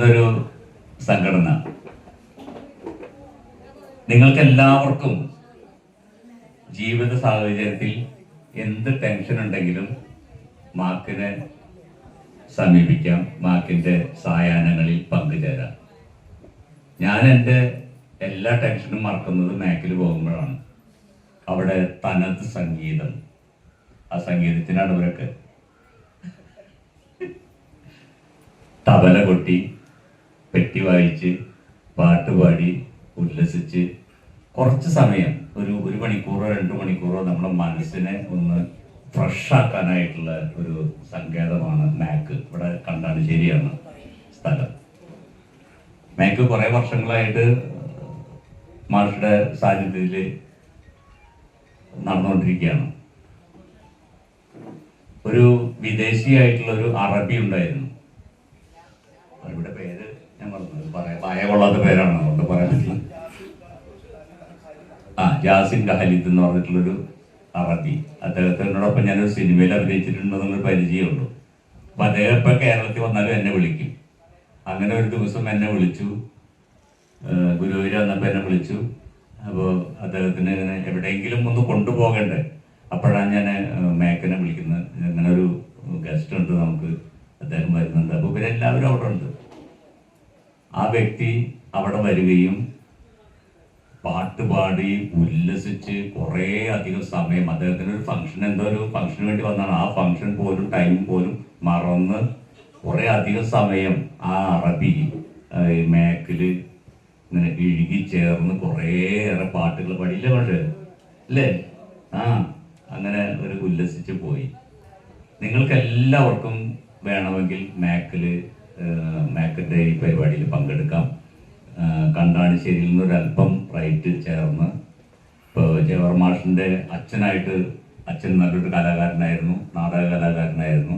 എന്നൊരു സംഘടന. നിങ്ങൾക്കെല്ലാവർക്കും ജീവിത സാഹചര്യത്തിൽ എന്ത് ടെൻഷൻ ഉണ്ടെങ്കിലും മാക്കിനെ സമീപിക്കാം, മാക്കിന്റെ സായാഹ്നങ്ങളിൽ പങ്കുചേരാം. ഞാൻ എൻ്റെ എല്ലാ ടെൻഷനും മറക്കുന്നത് മാക്കിൽ പോകുമ്പോഴാണ്. അവിടെ തനത് സംഗീതം, ആ സംഗീതത്തിനാണ് ഇവരൊക്കെ തബല കൊട്ടി പെട്ടി വായിച്ച് പാട്ടുപാടി ഉല്ലസിച്ച് കുറച്ച് സമയം, ഒരു മണിക്കൂറോ 2 മണിക്കൂറോ നമ്മുടെ മനസ്സിനെ ഒന്ന് ഫ്രഷ് ആക്കാനായിട്ടുള്ള ഒരു സങ്കേതമാണ് മാക്ക്. ഇവിടെ കണ്ടാണിശ്ശേരിയാണ് സ്ഥലം. മാക്ക് കുറെ വർഷങ്ങളായിട്ട് മാഷുടെ സാന്നിധ്യത്തിൽ നടന്നുകൊണ്ടിരിക്കുകയാണ്. ഒരു വിദേശിയായിട്ടുള്ള ഒരു അറബി ഉണ്ടായിരുന്നു. അറബിയുടെ പേര് ഞാൻ പറഞ്ഞു, പറയാൻ കൊള്ളാത്ത പേരാണ്, അതുകൊണ്ട് പറയാൻ പറ്റില്ല. ജാസിൻ ഖാലിദ് എന്ന് പറഞ്ഞിട്ടുള്ളൊരു അറബി. അദ്ദേഹത്തിനോടൊപ്പം ഞാനൊരു സിനിമയിൽ അഭിനയിച്ചിട്ടുണ്ടെന്നുള്ളൊരു പരിചയമുള്ളൂ. അപ്പൊ അദ്ദേഹം ഇപ്പൊ കേരളത്തിൽ വന്നാലും എന്നെ വിളിക്കും. അങ്ങനെ ഒരു ദിവസം എന്നെ വിളിച്ചു, ഗുരുവായൂർ വന്നപ്പോൾ എന്നെ വിളിച്ചു. അപ്പോൾ അദ്ദേഹത്തിന് ഇങ്ങനെ എവിടെയെങ്കിലും ഒന്ന് കൊണ്ടുപോകണ്ടേ, അപ്പോഴാണ് ഞാൻ മേക്കനെ വിളിക്കുന്നത്. ഇങ്ങനെ ഒരു ഗസ്റ്റ് ഉണ്ട്, നമുക്ക് അദ്ദേഹം വരുന്നുണ്ട്. അപ്പോൾ ഇവരെല്ലാവരും അവിടെ ഉണ്ട്. ആ വ്യക്തി അവിടെ വരികയും പാട്ടുപാടി ഉല്ലസിച്ച് കുറേ അധികം സമയം, അദ്ദേഹത്തിന് ഒരു ഫംഗ്ഷൻ, എന്തോ ഒരു ഫംഗ്ഷന് വേണ്ടി വന്നാണ്. ആ ഫംഗ്ഷൻ പോലും ടൈം പോലും മറന്ന് കുറേ അധികം സമയം ആ അറബി മേക്കിൽ ഇങ്ങനെ ഇഴുകി ചേർന്ന് കുറേയേറെ പാട്ടുകൾ പാടിയില്ലേ പക്ഷേ അല്ലേ? അങ്ങനെ ഒരു ഉല്ലസിച്ച് പോയി. നിങ്ങൾക്ക് എല്ലാവർക്കും വേണമെങ്കിൽ മാക്കിൻ്റെ ഈ പരിപാടിയിൽ പങ്കെടുക്കാം. കണ്ടാണിശ്ശേരിയിൽ നിന്നൊരല്പം റൈറ്റ് ചേർന്ന്, ഇപ്പോൾ ജവഹർ മാഷിൻ്റെ അച്ഛൻ നല്ലൊരു കലാകാരനായിരുന്നു, നാടക കലാകാരനായിരുന്നു.